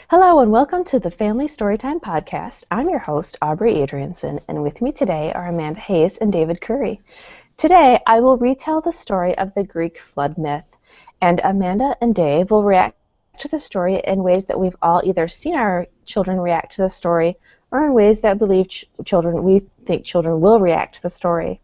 Hello and welcome to the Family Storytime Podcast. I'm your host, Aubrey Adrianson, and with me today are Amanda Hayes and David Curry. Today, I will retell the story of the Greek flood myth, and Amanda and Dave will react to the story in ways that we've all either seen our children react to the story or in ways that we think children will react to the story.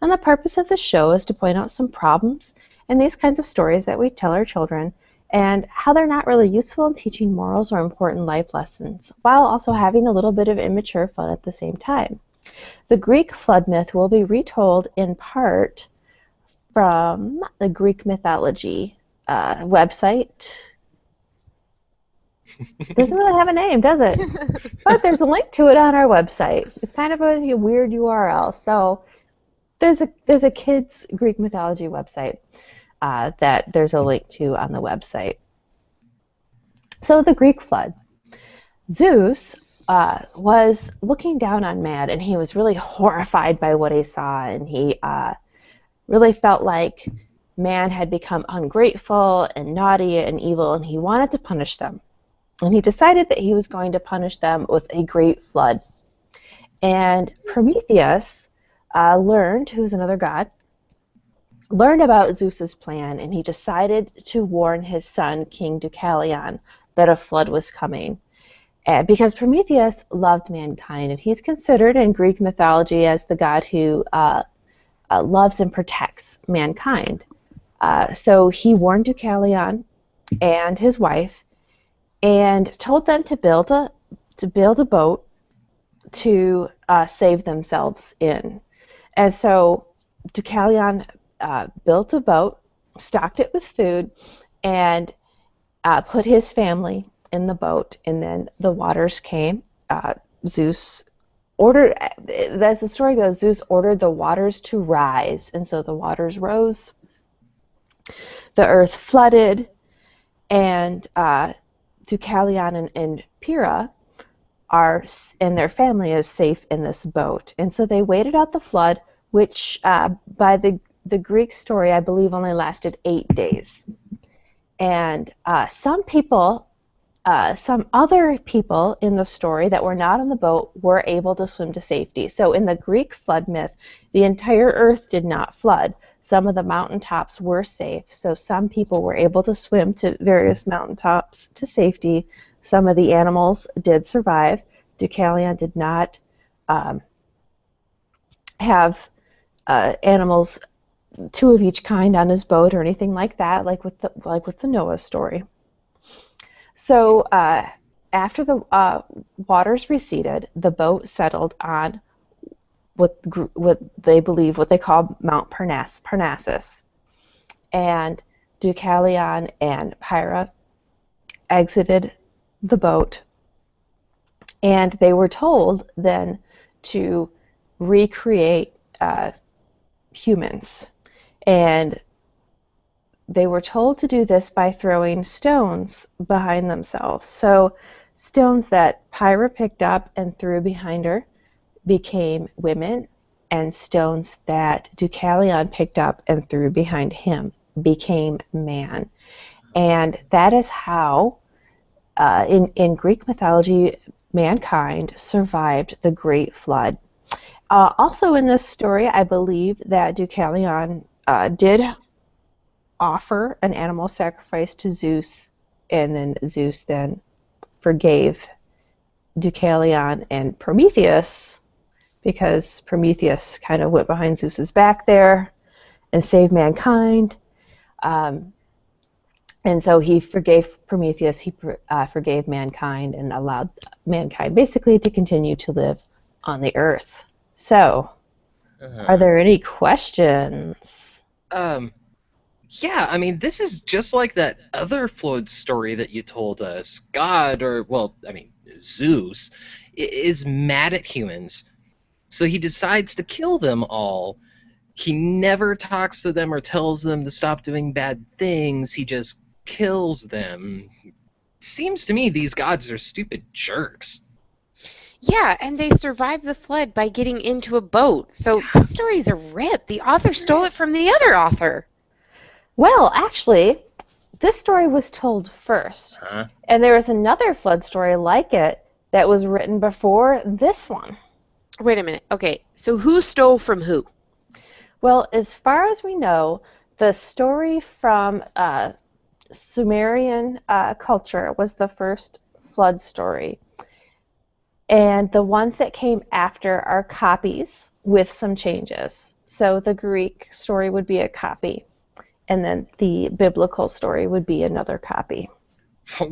And the purpose of the show is to point out some problems in these kinds of stories that we tell our children and how they're not really useful in teaching morals or important life lessons, while also having a little bit of immature fun at the same time. The Greek flood myth will be retold in part from the Greek mythology website. It doesn't really have a name, does it? But there's a link to it on our website. It's kind of a weird URL. So there's a kids' Greek mythology website that there's a link to on the website. So the Greek flood. Zeus was looking down on man, and he was really horrified by what he saw, and he really felt like man had become ungrateful and naughty and evil, and he wanted to punish them. And he decided that he was going to punish them with a great flood. And Prometheus who was another god, learned about Zeus's plan, and he decided to warn his son, King Deucalion, that a flood was coming. Because Prometheus loved mankind, and he's considered in Greek mythology as the god who loves and protects mankind. So he warned Deucalion and his wife, and told them to build a boat to save themselves in. And so Deucalion built a boat, stocked it with food, and put his family in the boat. And then the waters came. Zeus ordered, as the story goes, Zeus ordered the waters to rise. And so the waters rose. The earth flooded, and Deucalion and Pyrrha and their family is safe in this boat. And so they waited out the flood, which by the Greek story, I believe, only lasted 8 days. And some other people in the story that were not on the boat were able to swim to safety. So in the Greek flood myth, the entire earth did not flood. Some of the mountaintops were safe. So some people were able to swim to various mountaintops to safety. Some of the animals did survive. Deucalion did not have animals, 2 of each kind on his boat or anything like that, like with the Noah story. So after the waters receded, the boat settled on what they call Mount Parnassus, and Deucalion and Pyrrha exited the boat, and they were told then to recreate humans. And they were told to do this by throwing stones behind themselves. So stones that Pyrrha picked up and threw behind her became women, and stones that Deucalion picked up and threw behind him became man. And that is how, in Greek mythology, mankind survived the Great Flood. Also in this story, I believe that Deucalion did offer an animal sacrifice to Zeus, and then Zeus then forgave Deucalion and Prometheus, because Prometheus kind of went behind Zeus's back there and saved mankind. And so he forgave Prometheus, he forgave mankind, and allowed mankind basically to continue to live on the earth. So, are there any questions? Yeah, I mean, this is just like that other flood story that you told us. Zeus is mad at humans, so he decides to kill them all. He never talks to them or tells them to stop doing bad things. He just kills them. Seems to me these gods are stupid jerks. Yeah, and they survived the flood by getting into a boat. So this story's a rip. The author stole it from the other author. Well, actually, this story was told first. Huh? And there was another flood story like it that was written before this one. Wait a minute. Okay, so who stole from who? Well, as far as we know, the story from Sumerian culture was the first flood story. And the ones that came after are copies with some changes. So the Greek story would be a copy, and then the biblical story would be another copy.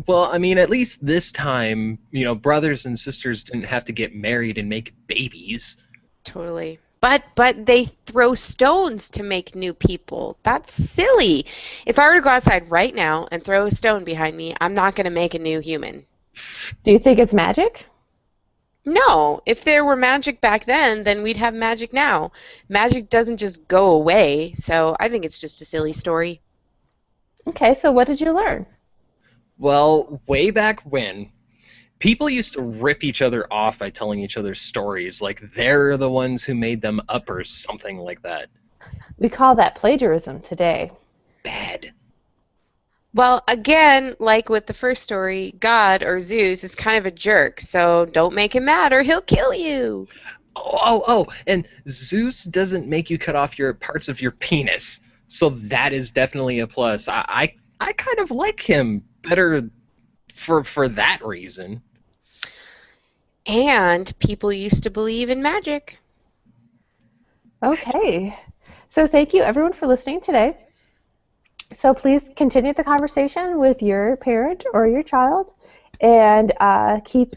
Well, I mean, at least this time, brothers and sisters didn't have to get married and make babies. Totally. But they throw stones to make new people. That's silly. If I were to go outside right now and throw a stone behind me, I'm not going to make a new human. Do you think it's magic? No. If there were magic back then we'd have magic now. Magic doesn't just go away, so I think it's just a silly story. Okay, so what did you learn? Well, way back when, people used to rip each other off by telling each other stories like they're the ones who made them up or something like that. We call that plagiarism today. Bad. Well, again, like with the first story, God, or Zeus, is kind of a jerk, so don't make him mad or he'll kill you. Oh, and Zeus doesn't make you cut off your parts of your penis, so that is definitely a plus. I kind of like him better for that reason. And people used to believe in magic. Okay. So thank you everyone for listening today. So please continue the conversation with your parent or your child and keep